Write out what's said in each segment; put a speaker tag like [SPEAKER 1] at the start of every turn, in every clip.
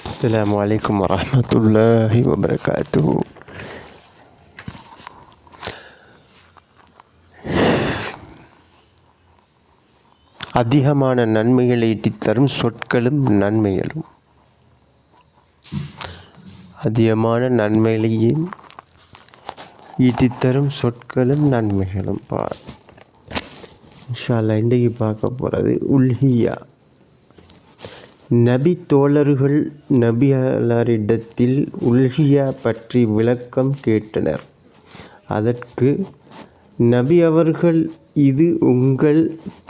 [SPEAKER 1] السلام عليكم ورحمة الله وبركاته. அதிகமான நன்மைகளை ஈட்டித்தரும் சொற்களும் நன்மைகளும். அதிகமான நன்மைகளையும் ஈட்டித்தரும் சொற்களும் நன்மைகளும். இன்ஷா அல்லாஹ் இன்றைக்கு பார்க்க போகிறது உல்ஹியா. நபி தோழர்கள் நபியாரிடத்தில் உல்ஹியா பற்றி விளக்கம் கேட்டனர். அதற்கு நபி அவர்கள், இது உங்கள்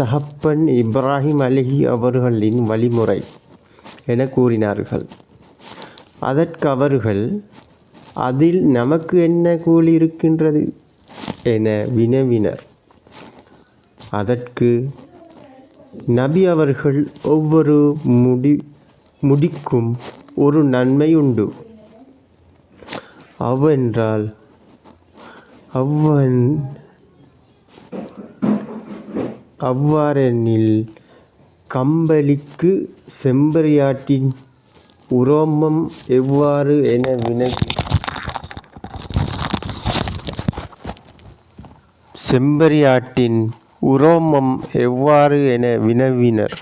[SPEAKER 1] தகப்பன் இப்ராஹிம் அலைஹி அவர்களின் வழிமுறை என கூறினார்கள். அதற்கு அவர்கள், அதில் நமக்கு என்ன கூலி இருக்கின்றது என வினவினர். அதற்கு நபி அவர்கள், ஒவ்வொரு முடிக்கும் ஒரு நன்மை உண்டு. அவ்வாறெனில் கம்பளிக்கு செம்பரியாட்டின் உரோமம் எவ்வாறு என வினவினர்.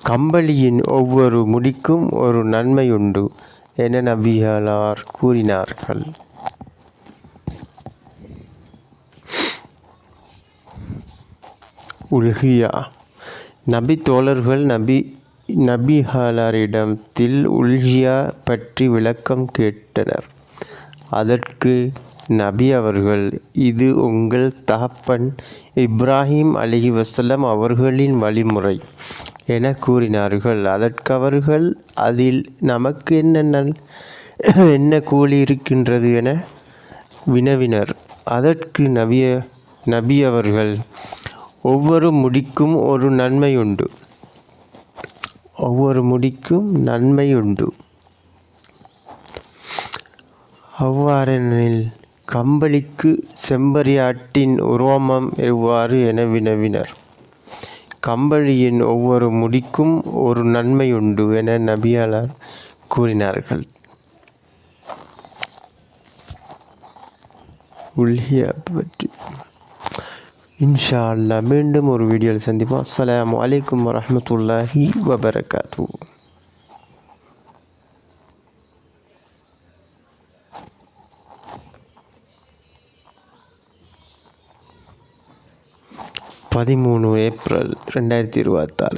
[SPEAKER 1] கம்பளியின் ஒவ்வொரு முடிக்கும் ஒரு நன்மையுண்டு என நபிகளார் கூறினார்கள். உல்ஹியா. நபி தோழர்கள் நபிகளாரிடத்தில் உல்ஹியா பற்றி விளக்கம் கேட்டனர். அதற்கு நபி அவர்கள், இது உங்கள் தகப்பன் இப்ராஹிம் அலைஹி வஸல்லம் அவர்களின் வழிமுறை என கூறினார்கள். அதற்கு அவர்கள், அதில் நமக்கு என்ன கூலி இருக்கின்றது என வினவினர். அதற்கு நபி அவர்கள், ஒவ்வொரு முடிக்கும் ஒரு நன்மையுண்டு. அவ்வாறெனில் கம்பளிக்கு செம்பரியாட்டின் உரோமம் எவ்வாறு என வினவினர். கம்பளியின் ஒவ்வொரு முடிக்கும் ஒரு நன்மையுண்டு என நபிகளார் கூறினார்கள். உல்ஹியா பற்றி இன்ஷா அல்லாஹ் மீண்டும் ஒரு வீடியோவில் சந்திப்போம். அஸ்ஸலாமு அலைக்கும் வரஹ்மத்துல்லாஹி வபரகாத்துஹு. April 13, 2026